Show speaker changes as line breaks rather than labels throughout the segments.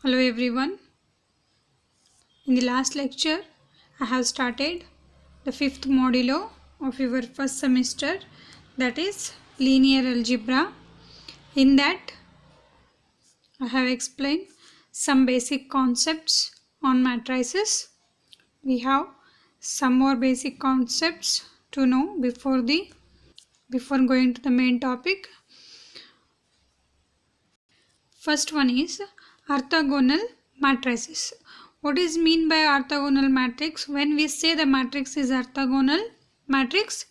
Hello everyone. In the last lecture, I have started the fifth modulo of your first semester, that is linear algebra. In that, I have explained some basic concepts on matrices. We have some more basic concepts to know before going to the main topic. First one is orthogonal matrices. What is mean by orthogonal matrix? When we say the matrix is orthogonal matrix,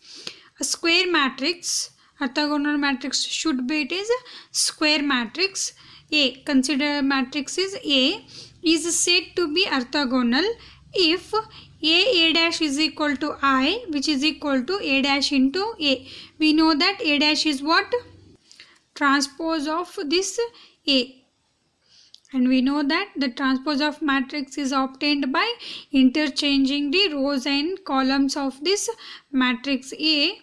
a square matrix, orthogonal matrix should be it is a square matrix. A, consider matrix is A, is said to be orthogonal if A dash is equal to I, which is equal to A dash into A. We know that A dash is what? Transpose of this A, and we know that the transpose of matrix is obtained by interchanging the rows and columns of this matrix A.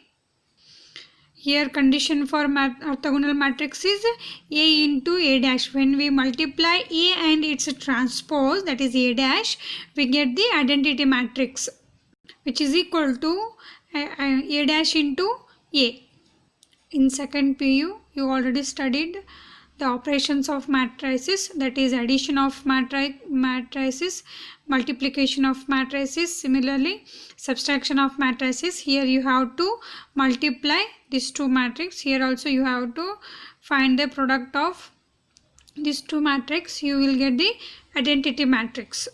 Here condition for orthogonal matrix is A into A dash. When we multiply A and its transpose, that is A dash, we get the identity matrix, which is equal to A dash into A. In second PU, you already studied the operations of matrices, that is addition of matrices, multiplication of matrices, similarly subtraction of matrices. Here you have to multiply these two matrices. Here also you have to find the product of these two matrices. You will get the identity matrix.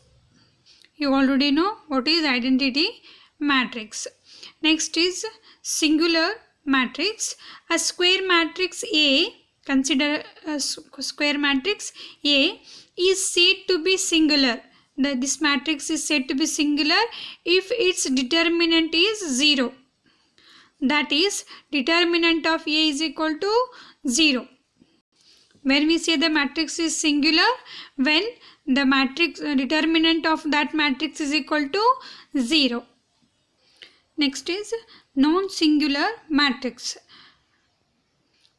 You already know what is identity matrix. Next is singular matrix. A square matrix A, consider a square matrix A, is said to be singular. This matrix is said to be singular if its determinant is 0. That is, determinant of A is equal to 0. When we say the matrix is singular, when the matrix determinant of that matrix is equal to 0. Next is non-singular matrix.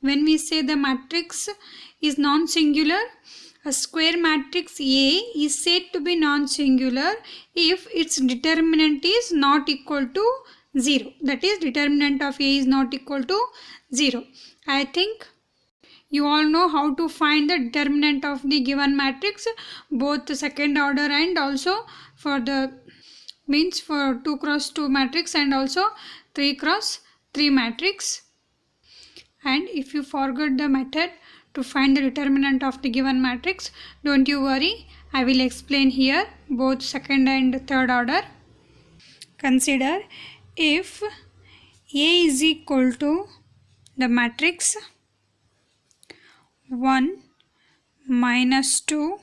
When we say the matrix is non-singular, a square matrix A is said to be non-singular if its determinant is not equal to 0. That is, determinant of A is not equal to 0. I think you all know how to find the determinant of the given matrix, both the second order and also for the means for 2 cross 2 matrix and also 3 cross 3 matrix. And if you forgot the method to find the determinant of the given matrix, don't you worry, I will explain here both second and third order. Consider if A is equal to the matrix 1 minus 2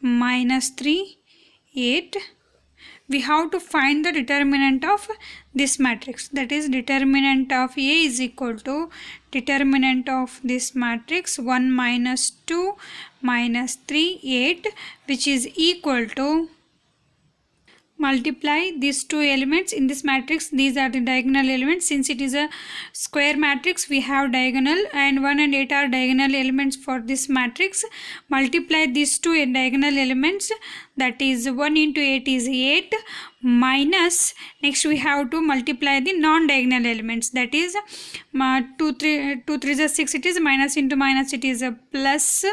minus 3 8, we have to find the determinant of this matrix. That is, determinant of A is equal to determinant of this matrix 1 minus 2 minus 3 8, which is equal to, multiply these two elements in this matrix. These are the diagonal elements. Since it is a square matrix, we have diagonal, and 1 and 8 are diagonal elements for this matrix. Multiply these two diagonal elements, that is 1 into 8 is 8, minus, next we have to multiply the non-diagonal elements, that is 2 3 is 6, it is minus into minus, it is a plus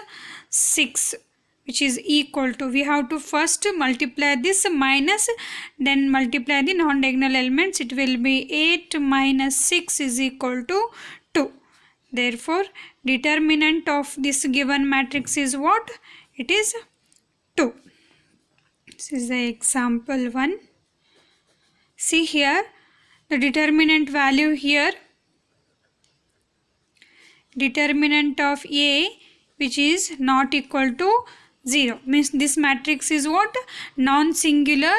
6, which is equal to, we have to first multiply this minus, then multiply the non-diagonal elements. It will be 8 minus 6 is equal to 2. Therefore, determinant of this given matrix is what? It is 2. This is the example 1. See here, the determinant value here, determinant of A, which is not equal to 0, means this matrix is what? Non-singular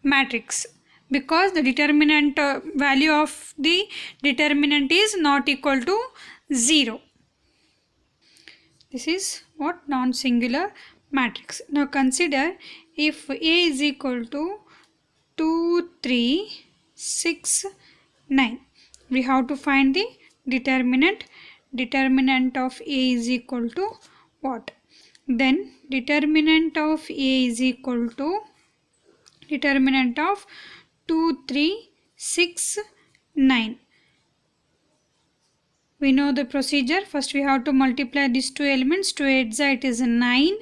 matrix, because the determinant value of the determinant is not equal to 0. This is what? Non-singular matrix. Now consider if A is equal to 2 3 6 9, we have to find the determinant. Determinant of A is equal to what? Then determinant of A is equal to determinant of 2, 3, 6, 9. We know the procedure. First we have to multiply these two elements. 2 8 it is 9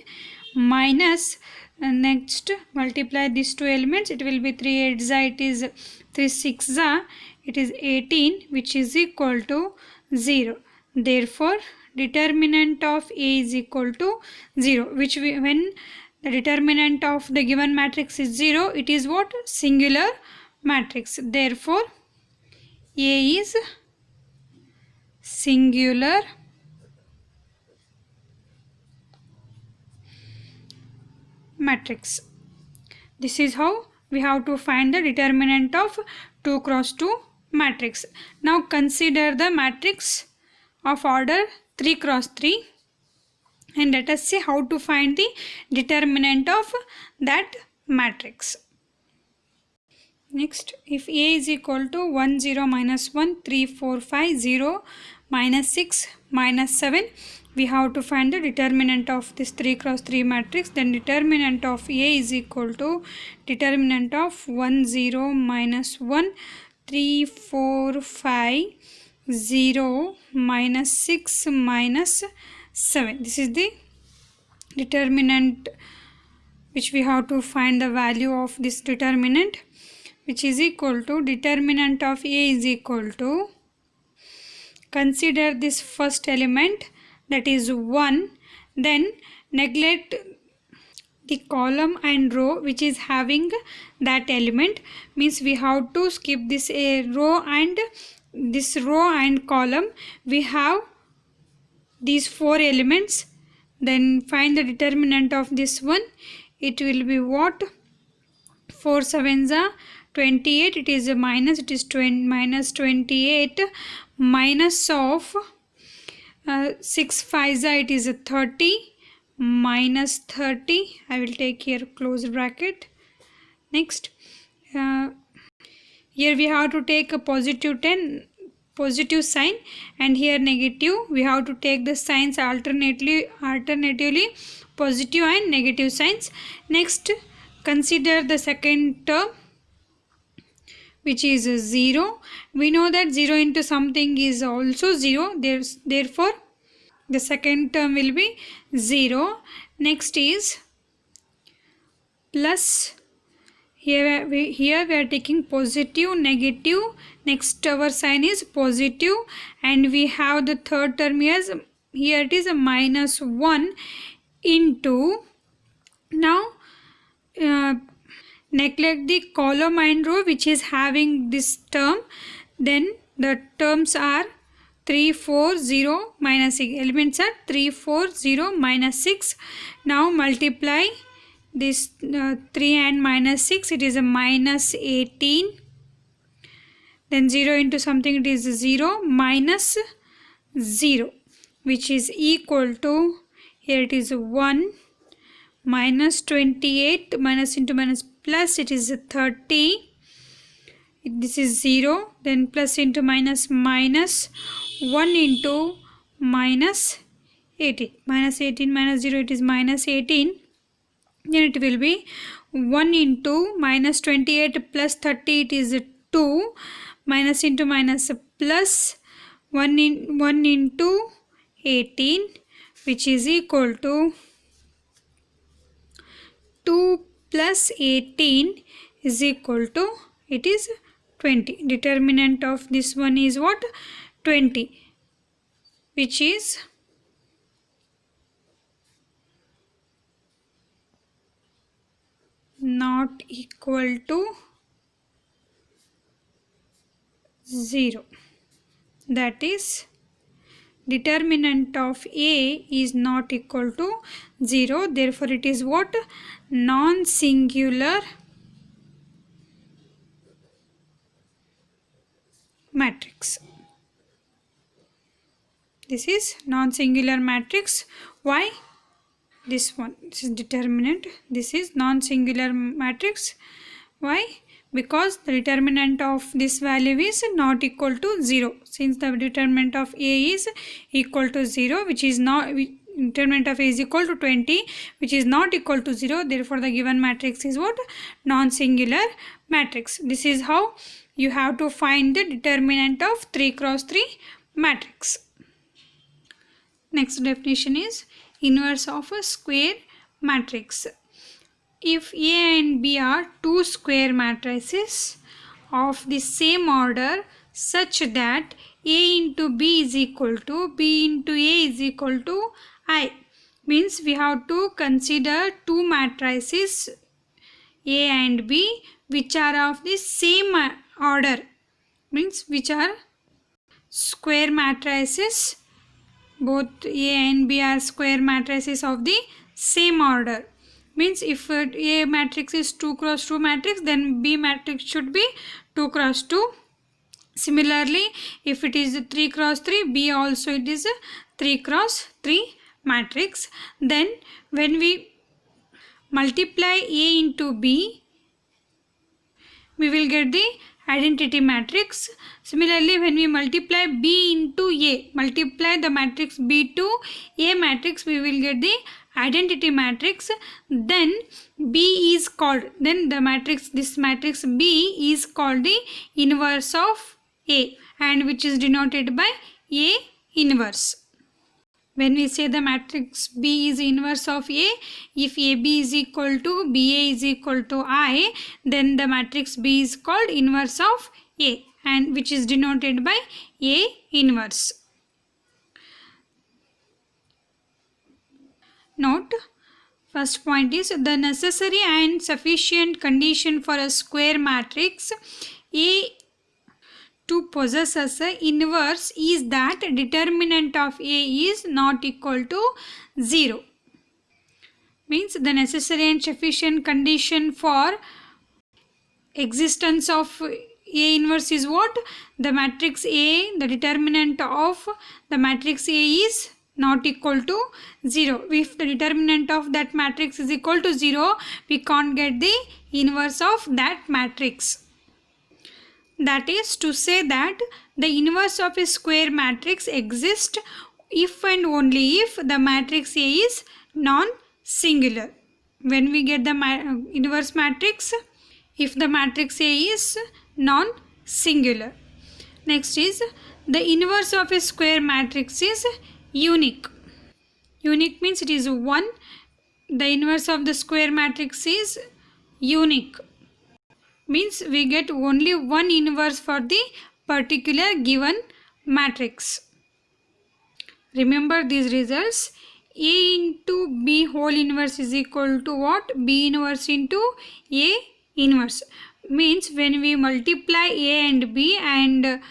minus next multiply these two elements. It will be 3 8 it is 3 6 it is 18, which is equal to 0. Therefore determinant of A is equal to 0, which when the determinant of the given matrix is 0, it is what? Singular matrix. Therefore A is singular matrix. This is how we have to find the determinant of 2 cross 2 matrix. Now consider the matrix of order 3 cross 3 and let us see how to find the determinant of that matrix. Next, if A is equal to 1 0 minus 1 3 4 5 0 minus 6 minus 7, we have to find the determinant of this 3 cross 3 matrix. Then determinant of A is equal to determinant of 1 0 minus 1 3 4 5 0 minus 6 minus 7. This is the determinant which we have to find the value of this determinant, which is equal to determinant of A is equal to, consider this first element, that is 1, then neglect the column and row which is having that element, means we have to skip this row and column. We have these 4 elements. Then find the determinant of this one. It will be what? 4 7s are 28. It is a minus. It is minus 28 minus of 6 5s are, it is a 30 minus 30. I will take here close bracket. Next, here we have to take a positive sign and here negative. We have to take the signs alternatively positive and negative signs. Next, consider the second term, which is 0. We know that 0 into something is also 0. Therefore the second term will be 0. Next is plus. Here we are taking positive, negative. Next our sign is positive, and we have the third term as here it is a minus 1 into. Now neglect the column and row which is having this term. Then the terms are 3 4 0 minus 6. Elements are 3 4 0 minus 6. Now multiply this 3 and minus 6. It is a minus 18. Then 0 into something, it is 0 minus 0, which is equal to, here it is 1 minus 28 minus into minus plus, it is 30. This is 0. Then plus into minus minus 1 into minus 18. Minus 18 minus 0, it is minus 18. Then it will be 1 into minus 28 plus 30, it is 2. Minus into minus plus 1 into 18, which is equal to 2 plus 18 is equal to, it is 20. Determinant of this one is what? 20, which is not equal to 0. That is, determinant of A is not equal to 0. Therefore it is what? Non-singular matrix. This is non-singular matrix. Why? This one, this is determinant. This is non-singular matrix. Why? Because the determinant of this value is not equal to 0. Since the determinant of A is equal to 0, which is not, determinant of A is equal to 20, which is not equal to 0. Therefore, the given matrix is what? Non-singular matrix. This is how you have to find the determinant of 3 cross 3 matrix. Next definition is inverse of a square matrix. If A and B are two square matrices of the same order such that A into B is equal to B into A is equal to I, means we have to consider two matrices A and B which are of the same order, means which are square matrices. Both A and B are square matrices of the same order. Means if A matrix is 2 cross 2 matrix, then B matrix should be 2 cross 2. Similarly, if it is 3 cross 3, B also it is a 3 cross 3 matrix. Then when we multiply A into B, we will get the identity matrix. Similarly, when we multiply B into A, multiply the matrix B to A matrix, we will get the identity matrix. Then B is called, then the matrix, this matrix B is called the inverse of A, and which is denoted by A inverse. When we say the matrix B is inverse of A, if AB is equal to BA is equal to I, then the matrix B is called inverse of A, and which is denoted by A inverse. Note, first point is the necessary and sufficient condition for a square matrix A to possess as a inverse is that determinant of A is not equal to 0. Means the necessary and sufficient condition for existence of A inverse is what? The matrix A, the determinant of the matrix A is not equal to 0. If the determinant of that matrix is equal to 0, we can't get the inverse of that matrix. That is to say that the inverse of a square matrix exists if and only if the matrix A is non-singular. When we get the inverse matrix, if the matrix A is non-singular. Next is the inverse of a square matrix is unique. Unique means it is one. The inverse of the square matrix is unique. Means we get only one inverse for the particular given matrix. Remember these results. A into B whole inverse is equal to what? B inverse into A inverse. Means when we multiply A and B and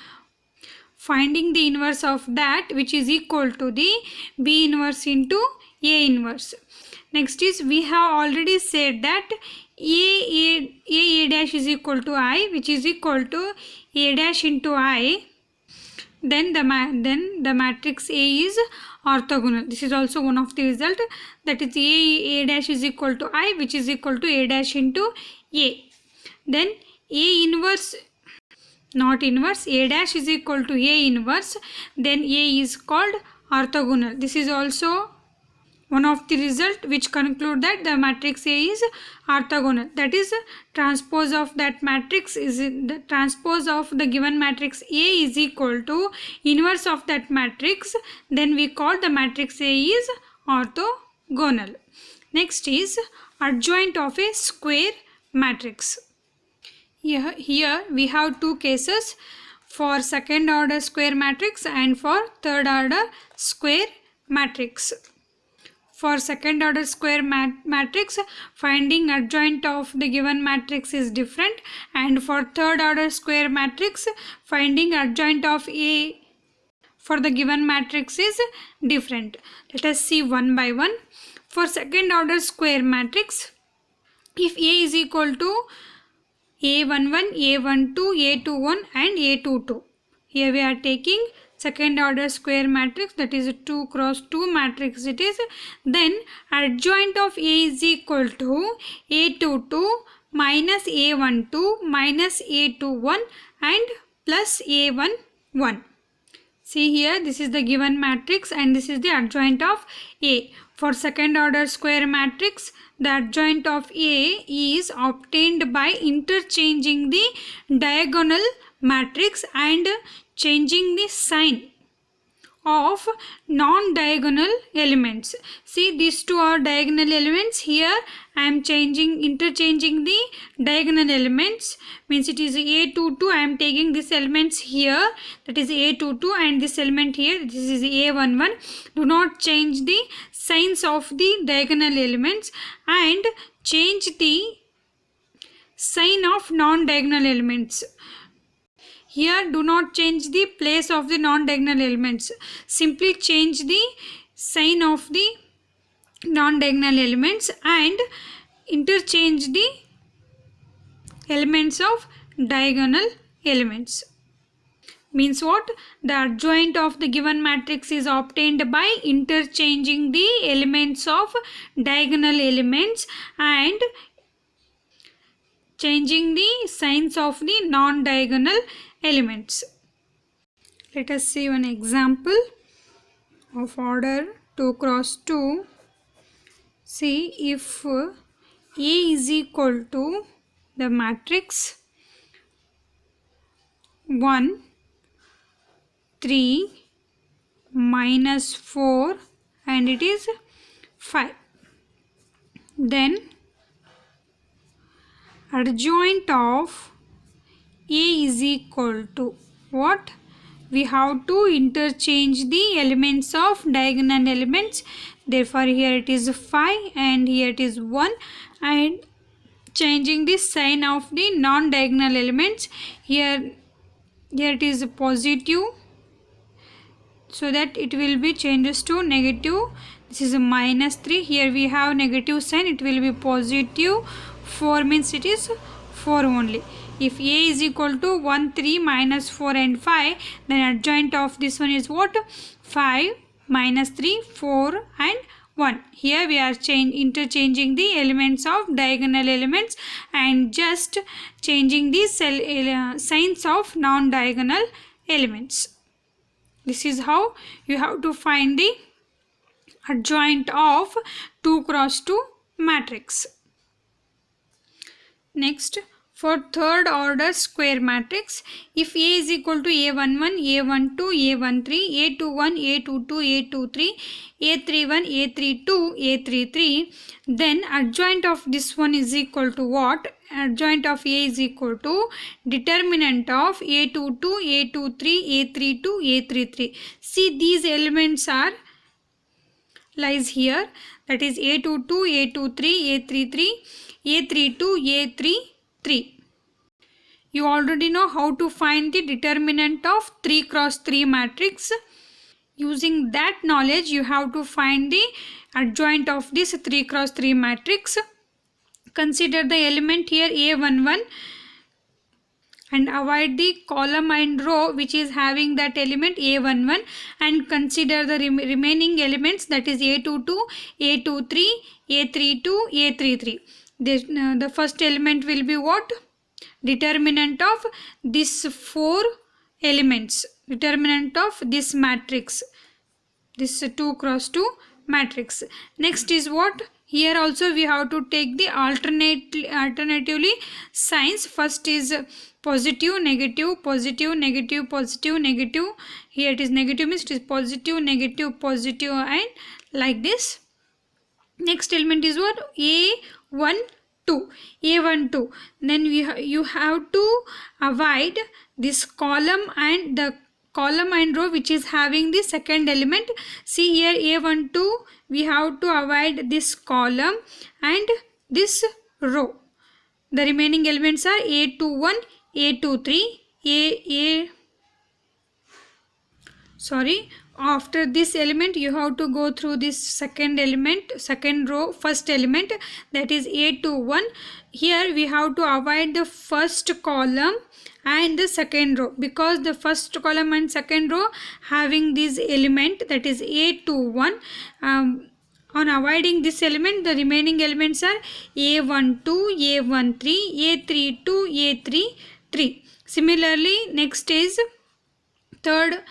finding the inverse of that, which is equal to the B inverse into A inverse. Next is we have already said that A dash is equal to I, which is equal to A dash into I. Then the matrix A is orthogonal. This is also one of the result, that is A dash is equal to I, which is equal to A dash into A. Then A inverse, not inverse, A dash is equal to A inverse, then A is called orthogonal. This is also one of the result which conclude that the matrix A is orthogonal. That is, transpose of that matrix is the transpose of the given matrix A is equal to inverse of that matrix. Then we call the matrix A is orthogonal. Next is adjoint of a square matrix. Here we have two cases, for second order square matrix and for third order square matrix. For second order square matrix, finding adjoint of the given matrix is different, and for third order square matrix, finding adjoint of A for the given matrix is different. Let us see one by one. For second order square matrix, if A is equal to A11, A12, A21 and A22, here we are taking second order square matrix, that is 2 cross 2 matrix it is. Then adjoint of A is equal to A22 minus A12 minus A21 and plus A11. See here, this is the given matrix and this is the adjoint of A. For second order square matrix, the adjoint of A is obtained by interchanging the diagonal matrix and changing the sign of non-diagonal elements. See, these two are diagonal elements. Here I am interchanging the diagonal elements, means it is A22. I am taking these elements here, that is A22, and this element here, this is A11. Do not change the signs of the diagonal elements and change the sign of non-diagonal elements. Here do not change the place of the non-diagonal elements. Simply change the sign of the non-diagonal elements and interchange the elements of diagonal elements. Means what? The adjoint of the given matrix is obtained by interchanging the elements of diagonal elements and changing the signs of the non-diagonal elements. Let us see one example of order 2 cross 2. See, if A is equal to the matrix 1, 3, minus 4 and it is 5, then adjoint of A is equal to what? We have to interchange the elements of diagonal elements. Therefore here it is 5 and here it is 1, and changing the sign of the non-diagonal elements. Here it is positive, so that it will be changes to negative. This is a minus 3. Here we have negative sign, it will be positive. 4 means it is 4 only. If A is equal to 1, 3, minus 4 and 5, then adjoint of this one is what? 5, minus 3, 4 and 1. Here we are interchanging the elements of diagonal elements and just changing the signs of non-diagonal elements. This is how you have to find the adjoint of 2 cross 2 matrix. Next, for third order square matrix, if A is equal to A11, A12, A13, A21, A22, A23, A31, A32, A33, then adjoint of this one is equal to what? Adjoint of A is equal to determinant of A22, A23, A32, A33. See, these elements are lies here, that is A22, A23, A33, A32, A33. You already know how to find the determinant of 3 cross 3 matrix. Using that knowledge, you have to find the adjoint of this 3 cross 3 matrix. Consider the element here A11 and avoid the column and row which is having that element A11, and consider the remaining elements, that is A22, A23, A32, A33. The first element will be what? Determinant of these 4 elements, determinant of this matrix, this 2 cross 2 matrix. Next is what? Here also we have to take the alternatively signs. First is positive, negative, positive, negative, positive, negative. Here it is negative, means it is positive, negative, positive, and like this. Next element is what? A12. A12. Then you have to avoid this column and the column and row which is having the second element. See here A12, we have to avoid this column and this row. The remaining elements are A21, A23, after this element you have to go through this second element, second row, first element, that is A21. Here we have to avoid the first column and the second row, because the first column and second row having this element, that is A21. On avoiding this element, the remaining elements are A12, A13, A32, A33. Similarly, next is third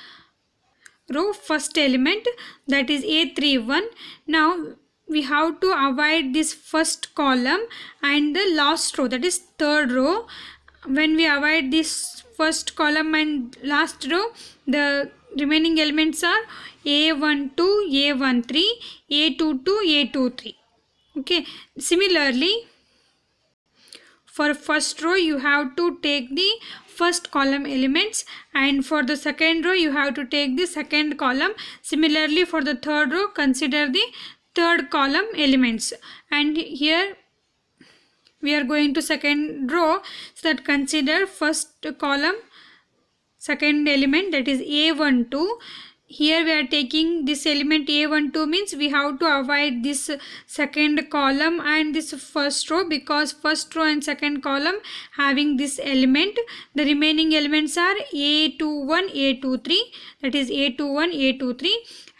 row first element, that is A31. Now we have to avoid this first column and the last row, that is third row. When we avoid this first column and last row, the remaining elements are A12, A13, A22, A23. Okay, similarly for first row you have to take the first column elements, and for the second row you have to take the second column. Similarly for the third row, consider the third column elements. And here we are going to second row, so that consider first column second element, that is A12. Here we are taking this element A12, means we have to avoid this second column and this first row, because first row and second column having this element. The remaining elements are A21, A23, that is A21, A23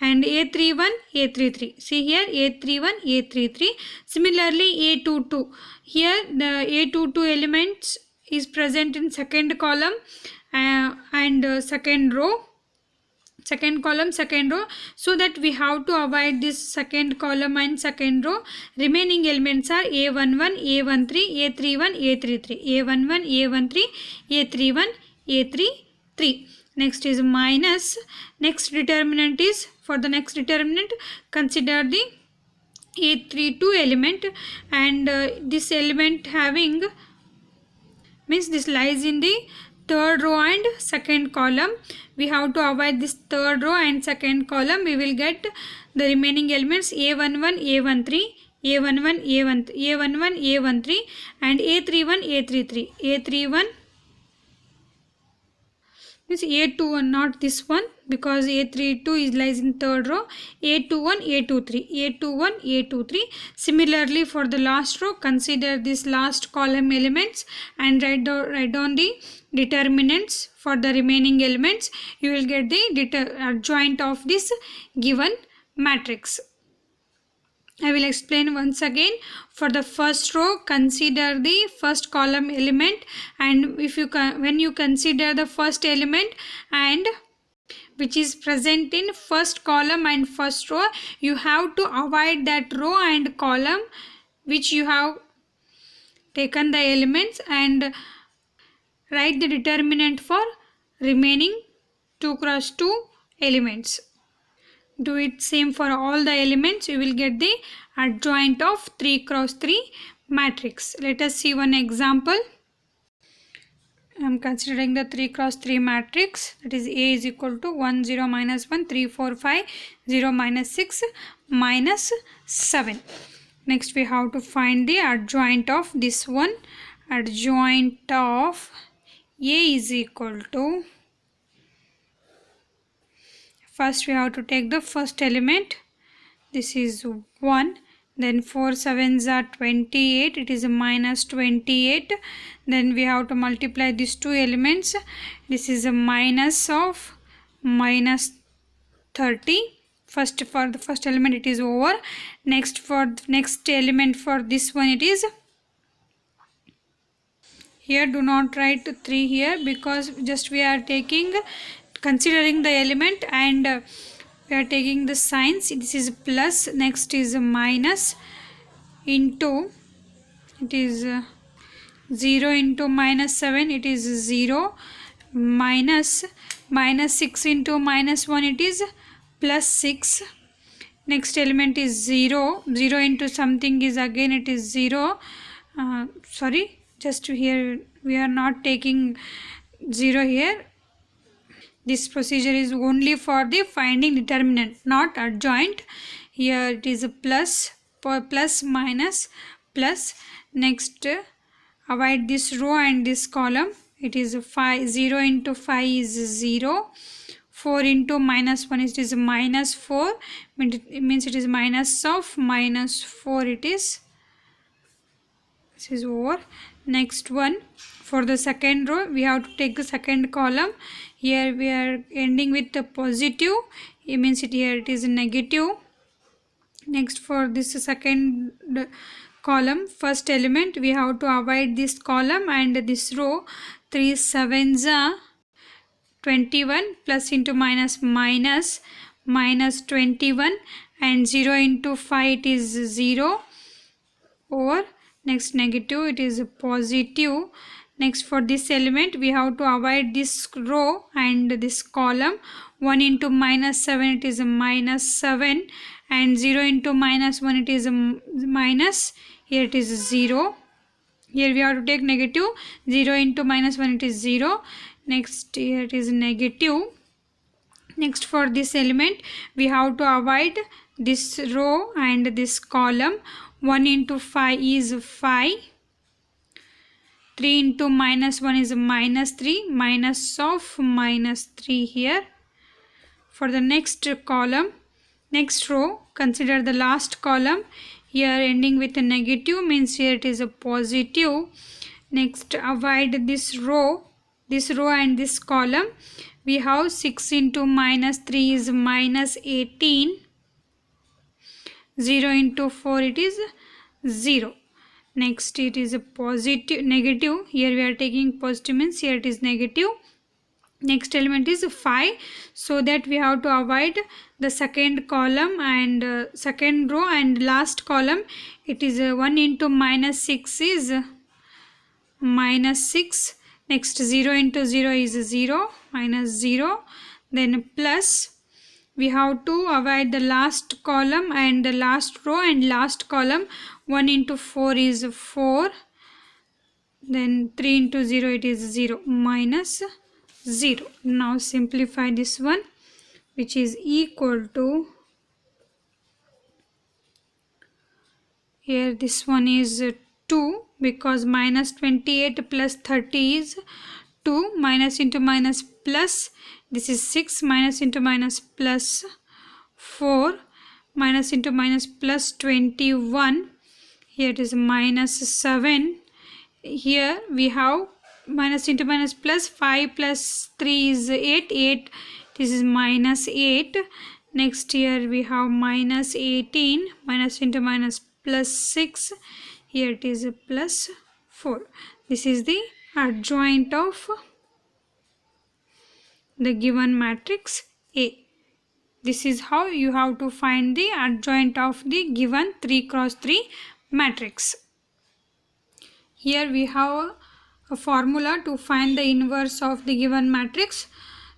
and A31, A33. See here A31, A33. Similarly A22, here the A22 elements is present in second column and second row, second column, second row, so that we have to avoid this second column and second row. Remaining elements are A11, A13, A31, A33, A11, A13, A31, A33. Next is minus. Next determinant is, for the next determinant, consider the A32 element, and this element having, means this lies in the third row and second column. We have to avoid this third row and second column. We will get the remaining elements A11, A13, A11, A13, A11, A13 and A31, A33. A31 means A21, not this one, because A32 is lies in third row. A21, A23, A21, A23. Similarly for the last row, consider this last column elements and write down the determinants for the remaining elements. You will get the adjoint of this given matrix. I will explain once again. For the first row, consider the first column element, and if you when you consider the first element and which is present in first column and first row, you have to avoid that row and column which you have taken the elements, and write the determinant for remaining 2 cross 2 elements. Do it same for all the elements. You will get the adjoint of 3 cross 3 matrix. Let us see one example. I am considering the 3 cross 3 matrix, that is A is equal to 1 0 minus 1 3 4 5 0 minus 6 minus 7. Next we have to find the adjoint of this one. Adjoint of A is equal to, first we have to take the first element, this is 1, then 4 7s are 28, it is a minus 28. Then we have to multiply these two elements, this is a minus of minus 30. First, for the first element it is over. Next, for the next element, for this one it is, here do not write 3 here, because just we are taking, considering the element, and we are taking the signs. This is plus, next is minus, into, it is 0 into minus 7, it is 0, minus 6 into minus 1, it is plus 6. Next element is 0, 0 into something is again it is 0. Sorry, just here we are not taking 0 here. This procedure is only for the finding determinant, not adjoint. Here it is a plus, plus minus plus. Next, avoid this row and this column. It is 5, 0 into 5 is 0. 4 into minus 1 is minus 4. It means it is minus of minus 4 it is. This is over. Next one, for the second row, we have to take the second column. Here we are ending with the positive. It means it here it is negative. Next, for this second column, first element, we have to avoid this column and this row. 3 7s are 21 plus into minus minus minus 21 and 0 into 5 it is 0 over next negative it is positive. Next for this element we have to avoid this row and this column. 1 into minus 7 it is a minus 7 and 0 into minus 1 it is a minus, here it is 0. Here we have to take negative. 0 into minus 1 it is 0. Next here it is negative. Next for this element we have to avoid this row and this column. 1 into 5 is 5. 3 into minus 1 is minus 3. Minus of minus 3 here. For the next column, next row, consider the last column. Here ending with a negative means here it is a positive. Next avoid this row and this column. We have 6 into minus 3 is minus 18. 0 into 4 it is 0. Next it is a positive, negative. Here we are taking positive means here it is negative. Next element is 5, so that we have to avoid the second column and second row and last column. It is 1 into minus 6 is minus 6. Next 0 into 0 is 0, minus 0. Then plus, we have to avoid the last column and the last row and last column. 1 into 4 is 4. Then 3 into 0 it is 0, minus 0. Now simplify this one, which is equal to, here this one is 2 because minus 28 plus 30 is 2. Minus into minus plus, this is 6. Minus into minus plus 4. Minus into minus plus 21. Here it is minus 7. Here we have minus into minus plus 5 plus 3 is 8. 8. This is minus 8. Next here we have minus 18. Minus into minus plus 6. Here it is a plus 4. This is the adjoint of the given matrix A. This is how you have to find the adjoint of the given 3 cross 3 matrix. Here we have a formula to find the inverse of the given matrix.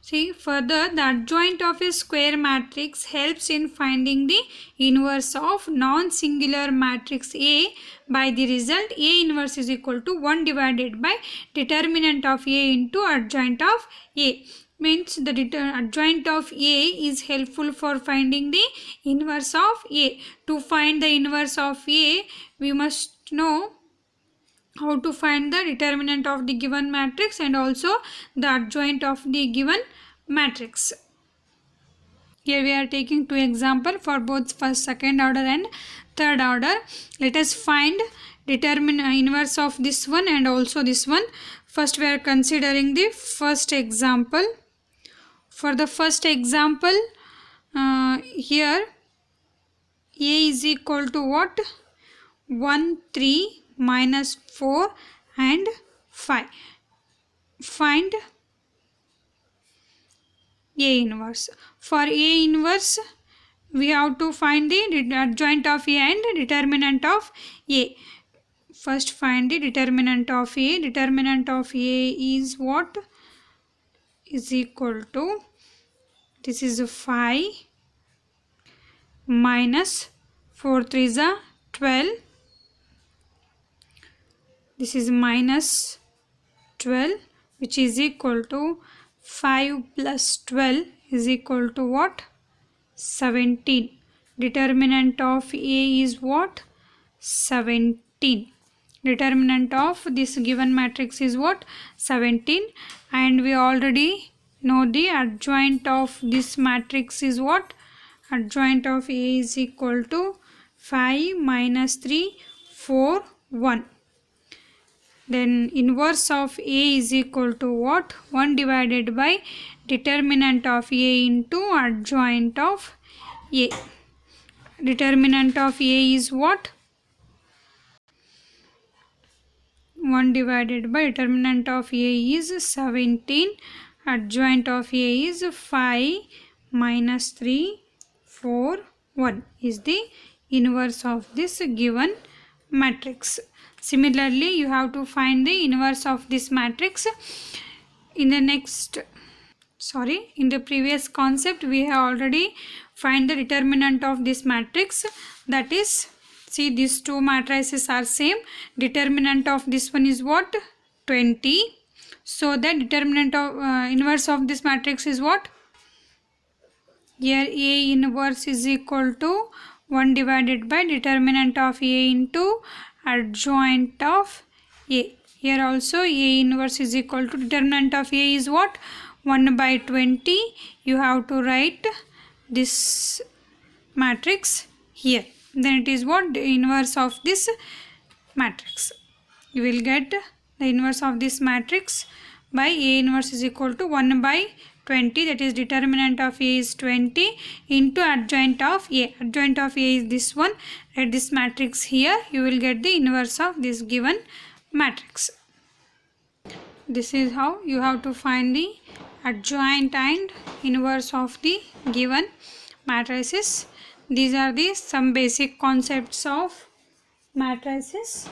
See, further, the adjoint of a square matrix helps in finding the inverse of non-singular matrix A by the result A inverse is equal to 1 divided by determinant of A into adjoint of A. Means the adjoint of A is helpful for finding the inverse of A. To find the inverse of A, we must know how to find the determinant of the given matrix and also the adjoint of the given matrix. Here we are taking two examples for both first, second order and third order. Let us find inverse of this one and also this one. First we are considering the first example. For the first example, here A is equal to what? 1, 3, minus 4 and 5. Find A inverse. For A inverse, we have to find the adjoint of A and determinant of A. First find the determinant of A. Determinant of A is what? Is equal to, this is 5 minus 4 3s are 12. This is minus 12, which is equal to 5 plus 12 is equal to what? 17. Determinant of A is what? 17. Determinant of this given matrix is what? 17. And we already know the adjoint of this matrix is what? Adjoint of A is equal to 5 minus 3, 4, 1. Then inverse of A is equal to what? 1 divided by determinant of A into adjoint of A. Determinant of A is what? 1 divided by determinant of A is 17 adjoint of A is 5 minus 3 4 1 is the inverse of this given matrix. Similarly, you have to find the inverse of this matrix. In the previous concept we have already find the determinant of this matrix, that is, see, these two matrices are same. Determinant of this one is what? 20. So the determinant of inverse of this matrix is what? Here A inverse is equal to 1 divided by determinant of A into adjoint of A. Here also A inverse is equal to determinant of A is what? 1 by 20. You have to write this matrix here. Then it is what? The inverse of this matrix. You will get the inverse of this matrix by A inverse is equal to 1 by 20, that is determinant of A is 20 into adjoint of A. Adjoint of A is this one. Write this matrix here. You will get the inverse of this given matrix. This is how you have to find the adjoint and inverse of the given matrices. These are the some basic concepts of matrices.